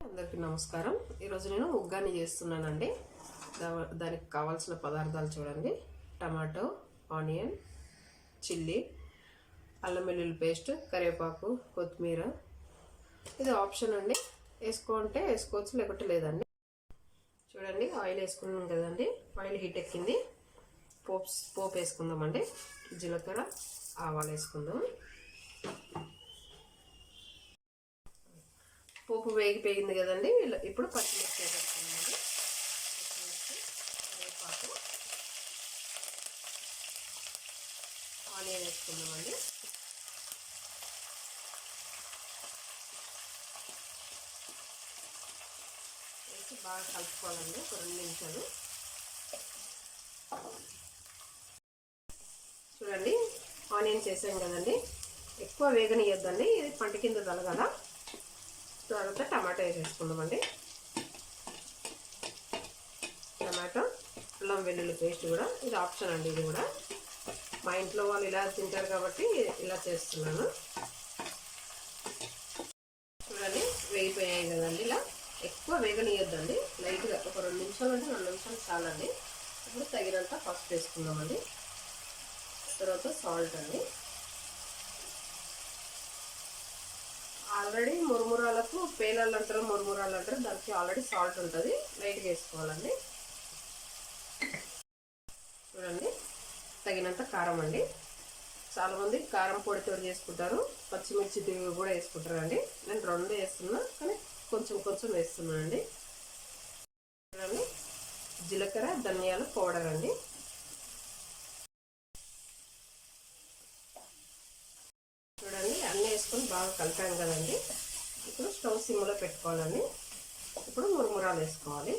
అందరికీ నమస్కారం. ఈరోజు నేను ఉగ్గాని చేస్తున్నానండి. దానికి కావాల్సిన పదార్థాలు చూడండి. టమాటో, ఆనియన్, చిల్లీ, అల్లం వెల్లుల్లి పేస్ట్, కరివేపాకు, కొత్తిమీర. ఇది ఆప్షన్ అండి, వేసుకుంటే వేసుకోవచ్చు, లేకపోతే లేదండి. చూడండి, ఆయిల్ వేసుకున్నాం కదండి. ఆయిల్ హీట్ ఎక్కింది. పోపు వేసుకుందామండి. జీలకర్ర, ఆవాలు వేసుకుందాం. పోపు వేగిపోయింది కదండి. ఇప్పుడు పచ్చిమిర్చి వేసేసుకున్నామండి. పచ్చిమిర్చి, కరివేపాకు, ఆనియన్ వేసుకుందామండి. వేసి బాగా కలుపుకోవాలండి ఒక 2 నిమిషాలు. చూడండి, ఆనియన్స్ వేసాం కదండి. ఎక్కువ వేగనియొద్దండి, ఇది పంట కింద తలగల. తర్వాత టమాటో వేసేసుకుందామండి. టమాటో, అల్లం వెల్లుల్లి పేస్ట్ కూడా ఇది ఆప్షన్ అండి. ఇది కూడా మా ఇంట్లో వాళ్ళు ఇలా తింటారు కాబట్టి ఇలా చేస్తున్నాను. చూడండి, వేగిపోయాయి కదండి. ఇలా ఎక్కువ వేగనియొద్దండి, లైట్గా ఒక 2 నిమిషాలు అంటే 2 నిమిషాలు చాలండి. ఇప్పుడు తగినంత పసుపు వేసుకుందామండి. తర్వాత సాల్ట్ అండి. ఆల్రెడీ మురుమురాలకు పేలాలు అంటారు, మురుమురాలు అంటారు, దానికి ఆల్రెడీ సాల్ట్ ఉంటుంది. లైట్గా వేసుకోవాలండి. చూడండి, తగినంత కారం అండి. చాలామంది కారం పొడితో చేసుకుంటారు, పచ్చిమిర్చి కూడా వేసుకుంటారు అండి. నేను 2 వేస్తున్నా, కానీ కొంచెం కొంచెం వేస్తున్నాను అండి. చూడండి, జీలకర్ర, ధనియాల పౌడర్ అండి. చూడండి, అన్నీ వేసుకొని బాగా కలిపాం కదండి. ఇప్పుడు స్టవ్ సిమ్లో పెట్టుకోవాలండి. ఇప్పుడు మురుమురాలు వేసుకోవాలి.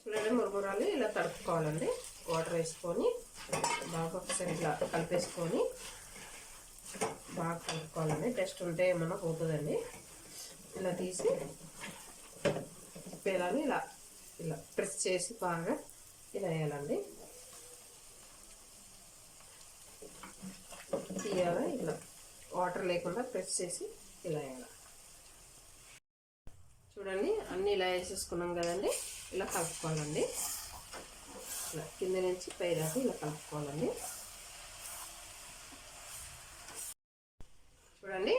చూడండి, మురుమురాలు ఇలా తడుపుకోవాలండి. వాటర్ వేసుకొని బాగా ఒకసారి ఇట్లా కలిపేసుకొని బాగా కలుపుకోవాలండి. టెస్ట్ ఉంటే ఏమన్నా పోతుందండి. ఇలా తీసి పేలాలు ఇలా ఇలా ప్రెస్ చేసి బాగా ఇలా వేయాలండి. తీయాలి, ఇలా వాటర్ లేకుండా ప్రెస్ చేసి ఇలా వేయాలి. చూడండి, అన్నీ ఇలా వేసేసుకున్నాం కదండి. ఇలా కలుపుకోవాలండి. ఇలా కింద నుంచి పై దాకా ఇలా కలుపుకోవాలండి. చూడండి,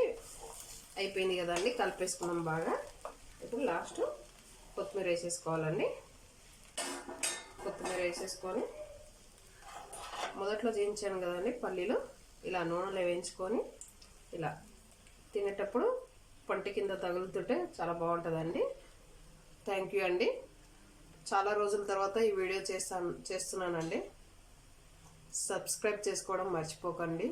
అయిపోయింది కదండి, కలిపేసుకున్నాం బాగా. ఇప్పుడు లాస్ట్ కొత్తిమీర వేసేసుకోవాలండి. కొత్తిమీర వేసేసుకొని మొదట్లో చేయించాను కదండి పల్లీలు, ఇలా నూనెలో వేయించుకొని ఇలా తినేటప్పుడు పంట కింద తగులుతుంటే చాలా బాగుంటుందండి. థ్యాంక్ యూ అండి. చాలా రోజుల తర్వాత ఈ వీడియో చేస్తున్నానండి. సబ్స్క్రైబ్ చేసుకోవడం మర్చిపోకండి.